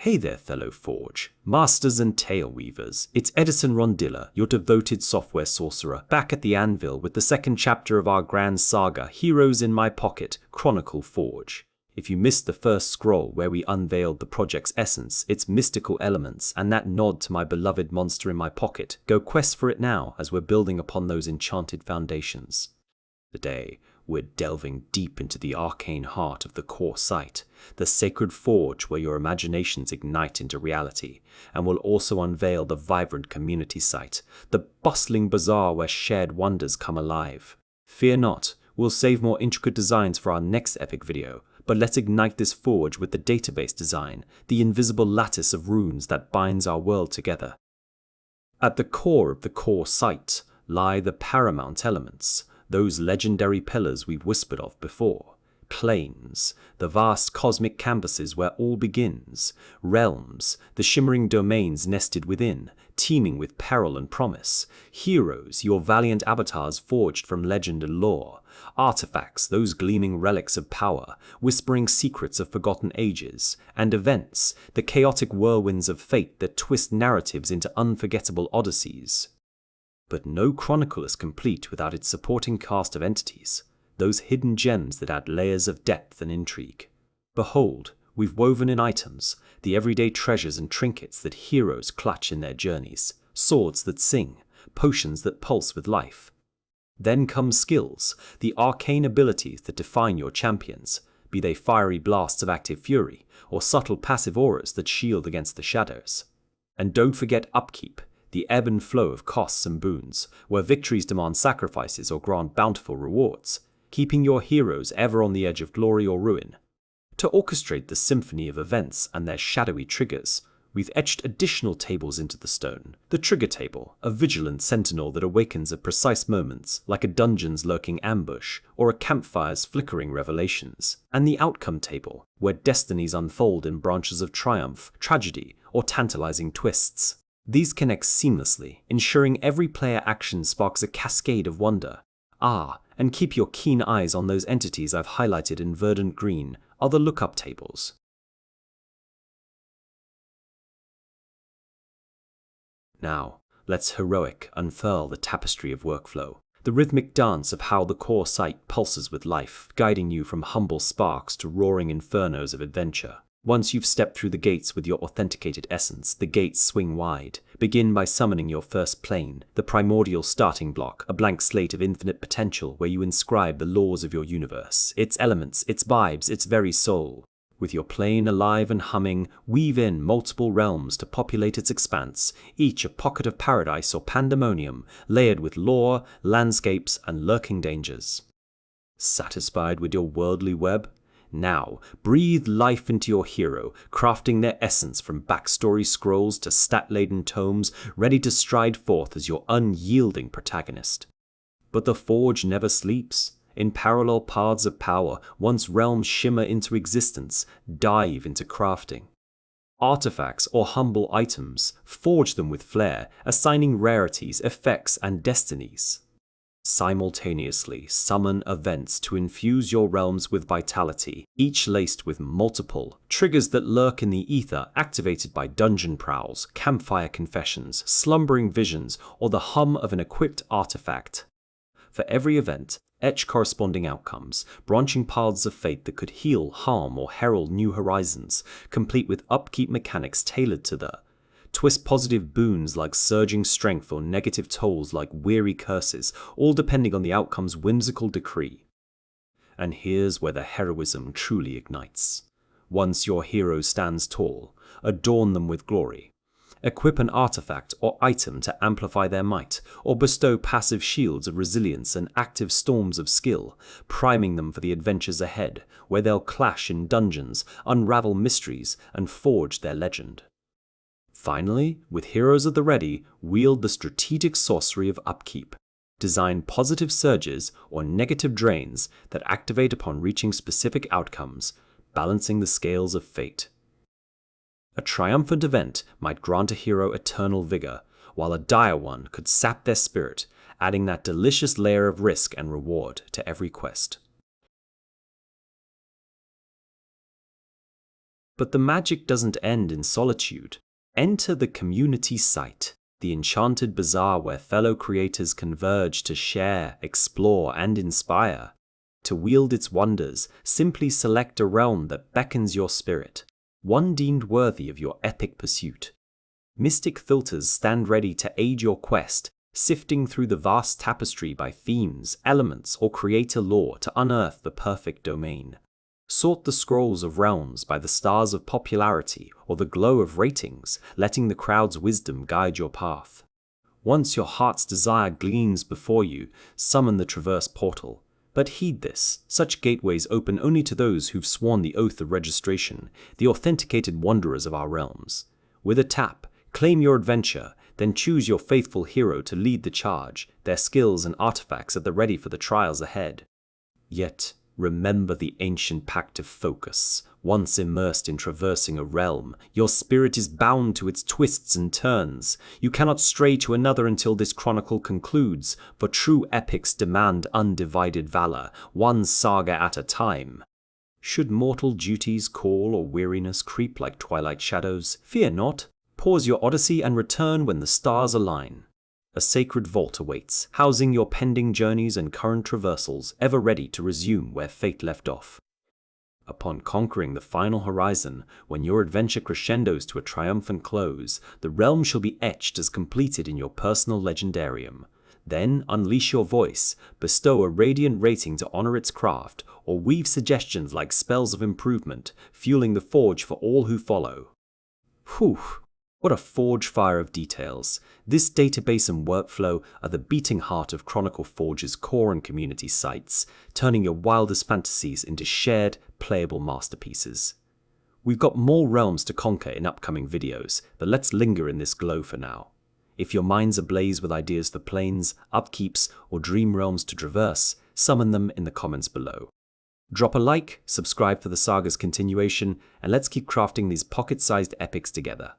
Hey there, fellow Forge, masters and tale weavers. It's Edison Rondilla, your devoted software sorcerer, back at the anvil with the second chapter of our grand saga, Heroes in My Pocket, Chronicle Forge. If you missed the first scroll where we unveiled the project's essence, its mystical elements, and that nod to my beloved monster in my pocket, go quest for it now as we're building upon those enchanted foundations. Today, we're delving deep into the arcane heart of the core site, the sacred forge where your imaginations ignite into reality, and we'll also unveil the vibrant community site, the bustling bazaar where shared wonders come alive. Fear not, we'll save more intricate designs for our next epic video, but let's ignite this forge with the database design, the invisible lattice of runes that binds our world together. At the core of the core site lie the paramount elements, those legendary pillars we've whispered of before. Planes, the vast cosmic canvases where all begins. Realms, the shimmering domains nested within, teeming with peril and promise. Heroes, your valiant avatars forged from legend and lore. Artifacts, those gleaming relics of power, whispering secrets of forgotten ages. And events, the chaotic whirlwinds of fate that twist narratives into unforgettable odysseys. But no chronicle is complete without its supporting cast of entities, those hidden gems that add layers of depth and intrigue. Behold, we've woven in items, the everyday treasures and trinkets that heroes clutch in their journeys, swords that sing, potions that pulse with life. Then come skills, the arcane abilities that define your champions, be they fiery blasts of active fury, or subtle passive auras that shield against the shadows. And don't forget Upkeep, the ebb and flow of costs and boons, where victories demand sacrifices or grant bountiful rewards, keeping your heroes ever on the edge of glory or ruin. To orchestrate the symphony of events and their shadowy triggers, we've etched additional tables into the stone. The trigger table, a vigilant sentinel that awakens at precise moments, like a dungeon's lurking ambush or a campfire's flickering revelations. And the outcome table, where destinies unfold in branches of triumph, tragedy, or tantalizing twists. These connect seamlessly, ensuring every player action sparks a cascade of wonder. And keep your keen eyes on those entities I've highlighted in verdant green, other lookup tables. Now, let's heroic unfurl the tapestry of workflow, the rhythmic dance of how the core site pulses with life, guiding you from humble sparks to roaring infernos of adventure. Once you've stepped through the gates with your authenticated essence, the gates swing wide. Begin by summoning your first plane, the primordial starting block, a blank slate of infinite potential where you inscribe the laws of your universe, its elements, its vibes, its very soul. With your plane alive and humming, weave in multiple realms to populate its expanse, each a pocket of paradise or pandemonium, layered with lore, landscapes, and lurking dangers. Satisfied with your worldly web? Now, breathe life into your hero, crafting their essence from backstory scrolls to stat-laden tomes, ready to stride forth as your unyielding protagonist. But the Forge never sleeps. In parallel paths of power, once realms shimmer into existence, dive into crafting. Artifacts or humble items, forge them with flair, assigning rarities, effects, and destinies. Simultaneously summon events to infuse your realms with vitality, each laced with multiple triggers that lurk in the ether, activated by dungeon prowls, campfire confessions, slumbering visions, or the hum of an equipped artifact. For every event, etch corresponding outcomes, branching paths of fate that could heal, harm, or herald new horizons, complete with upkeep mechanics tailored to the twist positive boons like surging strength or negative tolls like weary curses, all depending on the outcome's whimsical decree. And here's where the heroism truly ignites. Once your hero stands tall, adorn them with glory. Equip an artifact or item to amplify their might, or bestow passive shields of resilience and active storms of skill, priming them for the adventures ahead, where they'll clash in dungeons, unravel mysteries, and forge their legend. Finally, with heroes at the ready, wield the strategic sorcery of Upkeep. Design positive surges or negative drains that activate upon reaching specific outcomes, balancing the scales of fate. A triumphant event might grant a hero eternal vigor, while a dire one could sap their spirit, adding that delicious layer of risk and reward to every quest. But the magic doesn't end in solitude. Enter the community site, the enchanted bazaar where fellow creators converge to share, explore, and inspire. To wield its wonders, simply select a realm that beckons your spirit, one deemed worthy of your epic pursuit. Mystic filters stand ready to aid your quest, sifting through the vast tapestry by themes, elements, or creator lore to unearth the perfect domain. Sort the scrolls of realms by the stars of popularity or the glow of ratings, letting the crowd's wisdom guide your path. Once your heart's desire gleams before you, summon the traverse portal. But heed this, such gateways open only to those who've sworn the oath of registration, the authenticated wanderers of our realms. With a tap, claim your adventure, then choose your faithful hero to lead the charge, their skills and artifacts at the ready for the trials ahead. Yet, remember the ancient pact of focus. Once immersed in traversing a realm, your spirit is bound to its twists and turns. You cannot stray to another until this chronicle concludes, for true epics demand undivided valor, one saga at a time. Should mortal duties call or weariness creep like twilight shadows, fear not. Pause your odyssey and return when the stars align. A sacred vault awaits, housing your pending journeys and current traversals, ever ready to resume where fate left off. Upon conquering the final horizon, when your adventure crescendos to a triumphant close, the realm shall be etched as completed in your personal legendarium. Then unleash your voice, bestow a radiant rating to honor its craft, or weave suggestions like spells of improvement, fueling the forge for all who follow. Whew! What a forge fire of details. This database and workflow are the beating heart of Chronicle Forge's core and community sites, turning your wildest fantasies into shared, playable masterpieces. We've got more realms to conquer in upcoming videos, but let's linger in this glow for now. If your mind's ablaze with ideas for planes, upkeeps, or dream realms to traverse, summon them in the comments below. Drop a like, subscribe for the saga's continuation, and let's keep crafting these pocket-sized epics together.